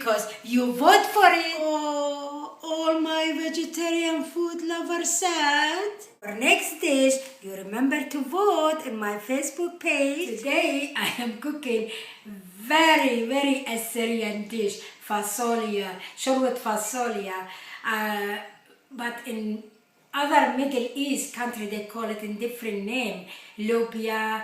because you vote for it. Oh, all my vegetarian food lovers said. For next dish, you remember to vote on my Facebook page. Today, I am cooking very, very Assyrian dish, fasolia, Sherwa fasolia. But in other Middle East country, they call it in different name, lobia,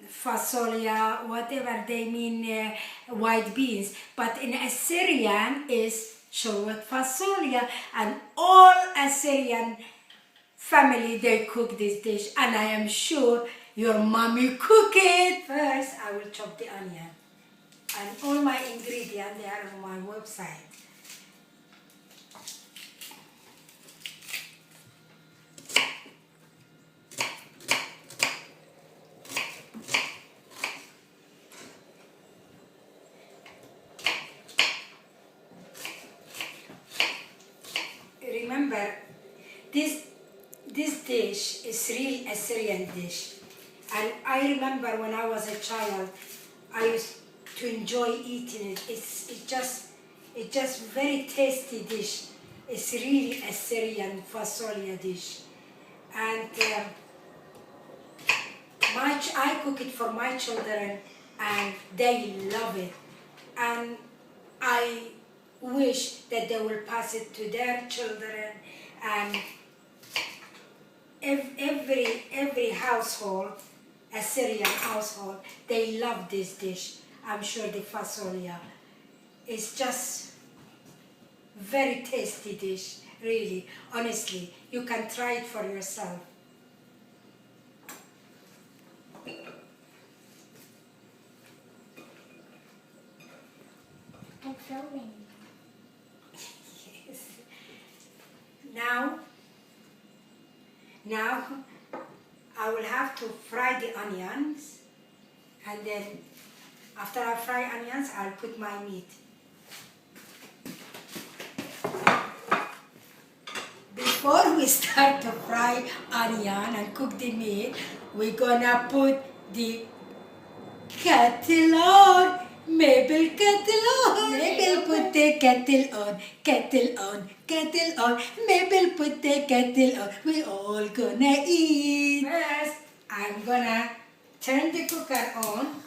fasolia, whatever they mean, white beans. But in Assyrian is Sherwa fasolia, and all Assyrian family, they cook this dish, and I am sure your mommy cook it. First, I will chop the onion, and all my ingredients, they are on my website. Remember, this dish is real Assyrian dish, and I remember when I was a child, I used to enjoy eating it. It's just very tasty dish. It's really Assyrian fasolia dish, and I cook it for my children, and they love it, and I wish that they will pass it to their children, and every household, Assyrian household, they love this dish. I'm sure the fasolia is just very tasty dish, really, honestly. You can try it for yourself. I'm filming. Yes. Now I will have to fry the onions, and then after I fry onions, I'll put my meat. Before we start to fry onion and cook the meat, we're gonna put the kettle on. Mabel, kettle on. Mabel, put the kettle on. Kettle on. Kettle on. Mabel, put the kettle on. We all gonna eat. First, I'm gonna turn the cooker on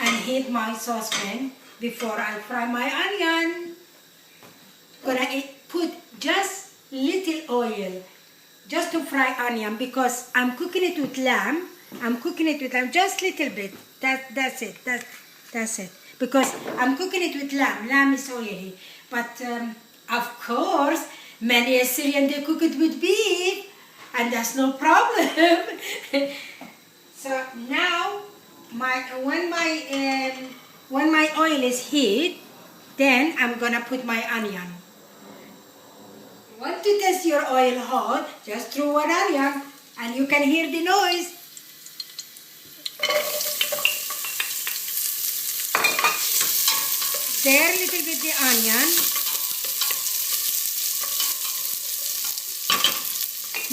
and heat my saucepan before I fry my onion. Gonna put just little oil just to fry onion, because I'm cooking it with lamb. Just little bit. That's it. That's it. Because I'm cooking it with lamb. Lamb is oily. But of course, many Assyrian, they cook it with beef, and that's no problem. So now, when my oil is heat, then I'm gonna put my onion. Want to test your oil hot? Just throw one onion, and you can hear the noise. There, little bit the onion.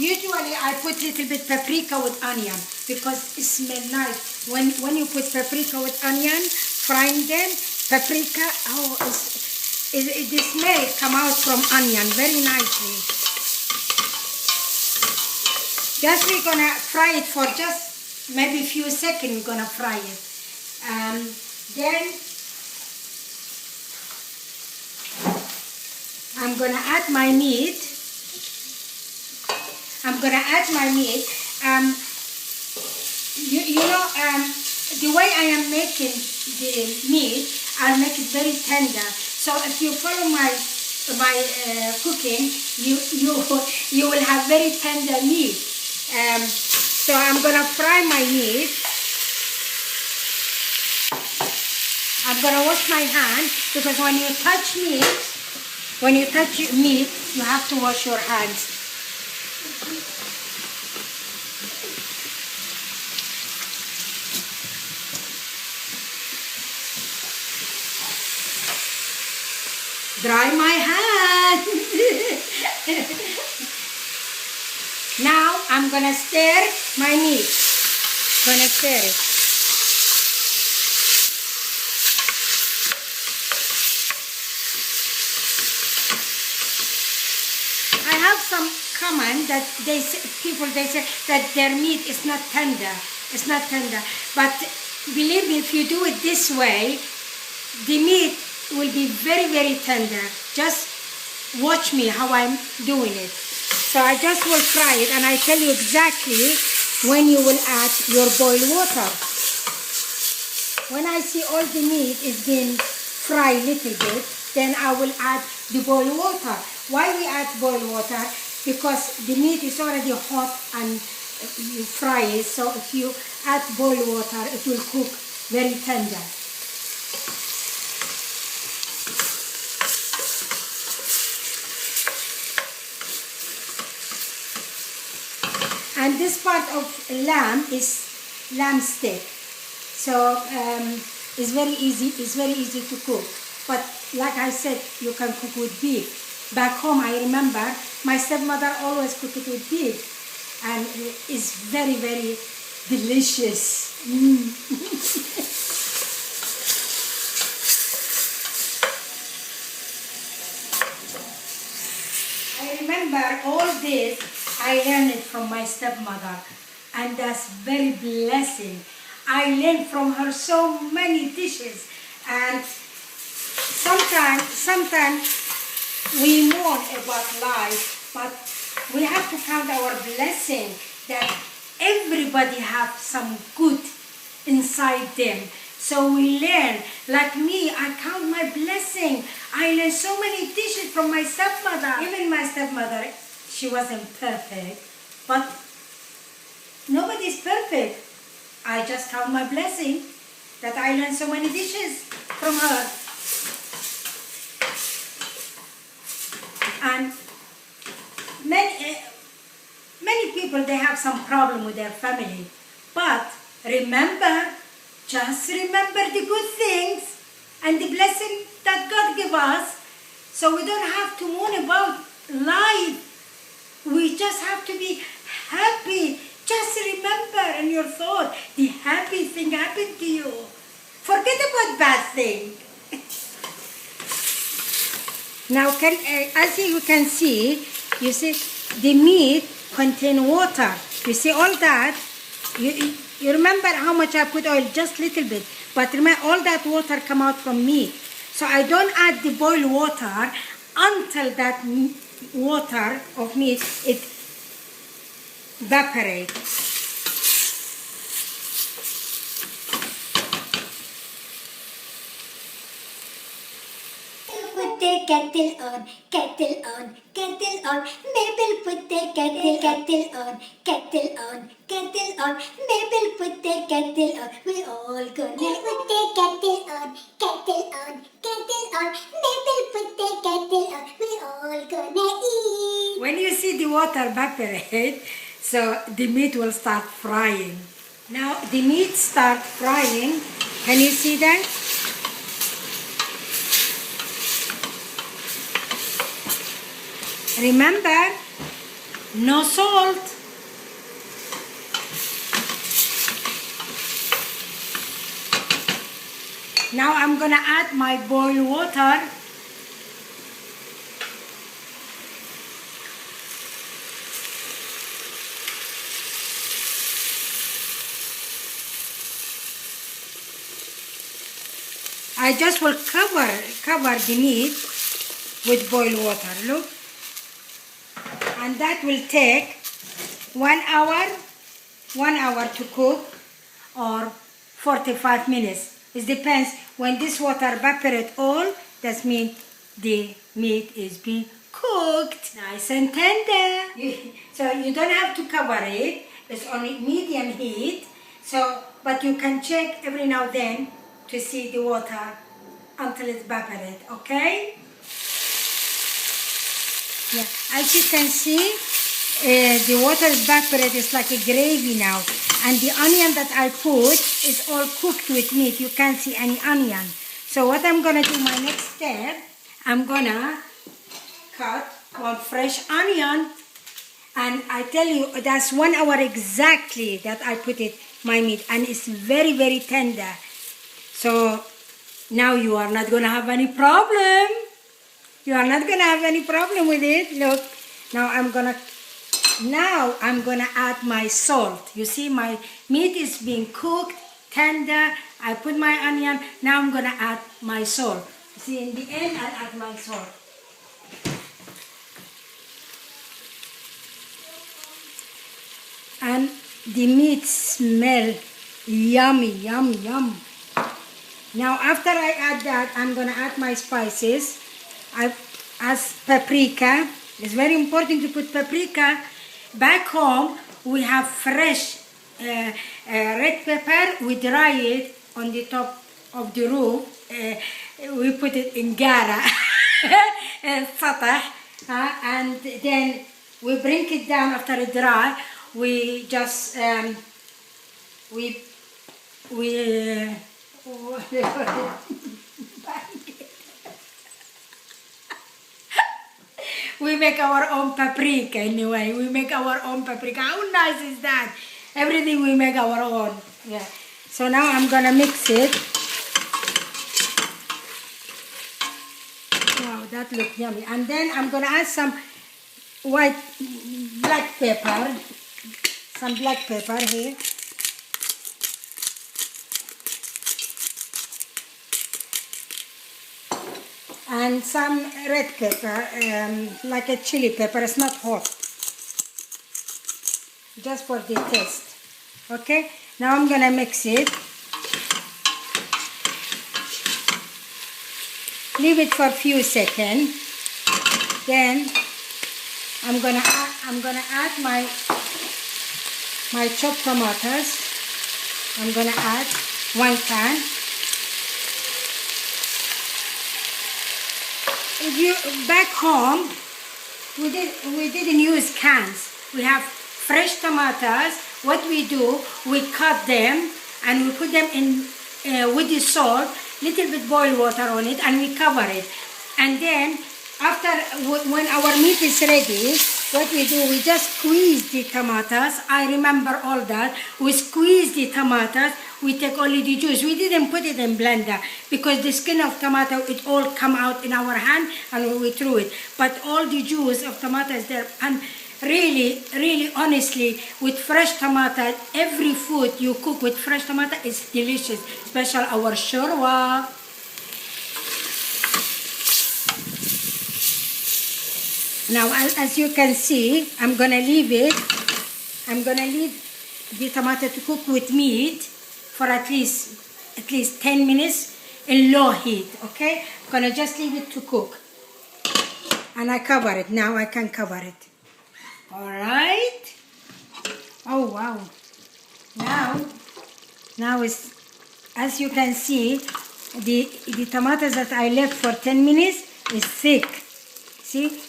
Usually I put little bit paprika with onion because it smells nice. When you put paprika with onion, frying them, paprika, the smell come out from onion very nicely. Just we're gonna fry it for just maybe a few seconds. We're gonna fry it. Then I'm gonna add my meat. The way I am making the meat, I'll make it very tender. So if you follow my cooking, you will have very tender meat. So I'm gonna fry my meat. I'm gonna wash my hand, because when you touch meat, you have to wash your hands. Dry my hand. Now I'm gonna stir my meat. some comment that people say that their meat is not tender. It's not tender. But believe me, if you do it this way, the meat will be very, very tender. Just watch me how I'm doing it. So I just will fry it, and I tell you exactly when you will add your boiled water. When I see all the meat is being fried a little bit, then I will add the boiled water. Why we add boiled water? Because the meat is already hot and you fry it. So if you add boiled water, it will cook very tender. And this part of lamb is lamb steak. So it's very easy. It's very easy to cook. But like I said, you can cook with beef. Back home, I remember my stepmother always cooked it with beef, and it's very, very delicious. I remember all this. I learned it from my stepmother, and that's very blessing. I learned from her so many dishes, and sometimes we mourn about life, but we have to count our blessing that everybody have some good inside them. So we learn, like me, I count my blessing. I learned so many dishes from my stepmother. Even my stepmother, she wasn't perfect, but nobody's perfect. I just count my blessing that I learned so many dishes from her. And many people, they have some problem with their family. But remember, just remember the good things and the blessing that God gave us. So we don't have to mourn about life. We just have to be happy. Just remember in your thought, the happy thing happened to you. Forget about bad thing. Now, as you can see, you see the meat contain water. You see all that. You remember how much I put oil? Just little bit. But remember, all that water come out from meat. So I don't add the boiled water until that water of meat it evaporates. Put the kettle on, kettle on, kettle on. Mabel put the kettle on, kettle on, kettle on. Mabel put the kettle on. We all gonna put the kettle on, kettle on, kettle on. Mabel put the kettle on. We all gonna eat. When you see the water evaporate, so the meat will start frying. Now the meat start frying. Can you see that? Remember, no salt. Now I'm gonna add my boiled water. I just will cover the meat with boiled water. Look. And that will take 1 hour to cook, or 45 minutes. It depends. When this water evaporates all, that means the meat is being cooked nice and tender. So you don't have to cover it. It's only medium heat. So, but you can check every now and then to see the water until it evaporates. Okay? Yeah, as you can see, the water evaporates. It's like a gravy now. And the onion that I put is all cooked with meat. You can't see any onion. So what I'm going to do, my next step, I'm going to cut one fresh onion. And I tell you, that's 1 hour exactly that I put it, my meat. And it's very, very tender. So now you are not going to have any problem. You are not going to have any problem with it. Look, Now I'm gonna add my salt. You see, my meat is being cooked, tender. I put my onion. Now I'm gonna add my salt. See, in the end, I'll add my salt. And the meat smell yummy, yum, yum. Now after I add that, I'm gonna add my spices. As paprika. It's very important to put paprika. Back home, we have fresh red pepper. We dry it on the top of the roof. We put it in gara, fatah, and then we bring it down after it dry. We just we make our own paprika anyway. We make our own paprika. How nice is that? Everything we make our own. Yeah. So now I'm gonna mix it. Wow, that looks yummy. And then I'm gonna add some black pepper. Some black pepper here. And some red pepper, like a chili pepper. It's not hot, just for the taste. Okay, now I'm gonna mix it. Leave it for a few seconds. Then I'm gonna add my chopped tomatoes. I'm gonna add 1 can. If you back home, we didn't use cans. We have fresh tomatoes. What we do, we cut them and we put them in with the salt, little bit boiled water on it, and we cover it. And then after, when our meat is ready, what we do, we just squeeze the tomatoes. I remember all that. We squeeze the tomatoes. We take only the juice. We didn't put it in blender because the skin of tomato, it all come out in our hand and we threw it. But all the juice of tomato is there. And really, really, honestly, with fresh tomato, every food you cook with fresh tomato is delicious. Especially our Sherwa. Now, as you can see, I'm gonna leave the tomato to cook with meat for at least 10 minutes in low heat, okay? I'm gonna just leave it to cook. And I cover it. Now I can cover it. All right. Oh, wow. Now is, as you can see, the tomatoes that I left for 10 minutes is thick. See?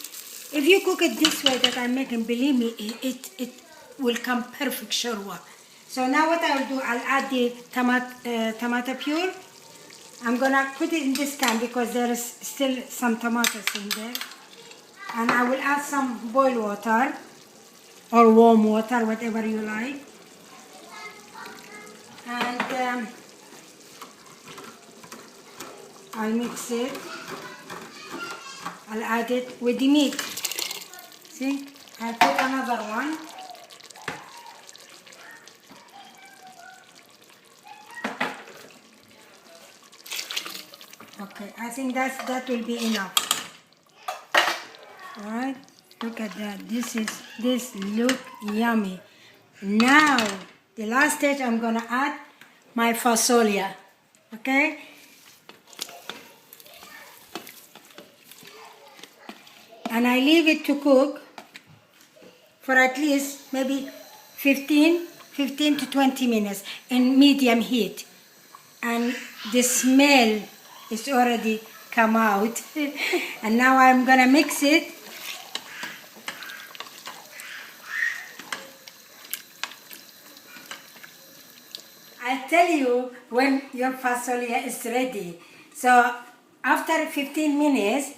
If you cook it this way that I'm making, believe me, it will come perfect Sherwa. So now what I'll do, I'll add the tomato pure. I'm gonna put it in this can because there is still some tomatoes in there. And I will add some boiled water or warm water, whatever you like. And I'll mix it. I'll add it with the meat. See, I'll put another one. Okay, I think that will be enough. All right, look at that. This look yummy. Now, the last stage, I'm gonna add my fasolia. Okay. And I leave it to cook for at least maybe 15 to 20 minutes in medium heat. And the smell is already come out. And now I'm gonna mix it. I'll tell you when your fasolia is ready. So after 20 minutes,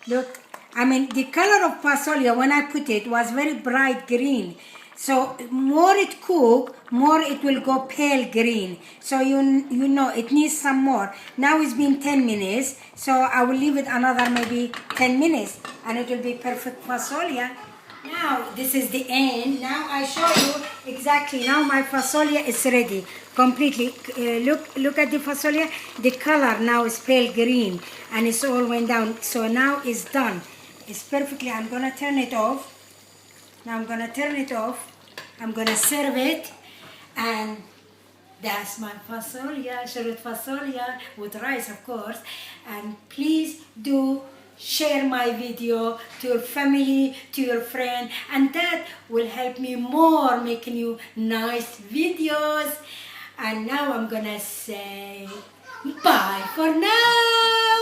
look, I mean, the color of fasolia when I put it was very bright green. So more it cook, more it will go pale green. So you know it needs some more. Now it's been 10 minutes, so I will leave it another maybe 10 minutes and it will be perfect fasolia. Now this is the end. Now I show you exactly. Now my fasolia is ready completely. Look at the fasolia. The color now is pale green and it's all went down. So now it's done. It's perfectly. I'm gonna turn it off. Now I'm gonna turn it off. I'm gonna serve it, and that's my fasolia, shredded fasolia with rice, of course. And please do share my video to your family, to your friend, and that will help me more making you nice videos. And now I'm gonna say bye for now.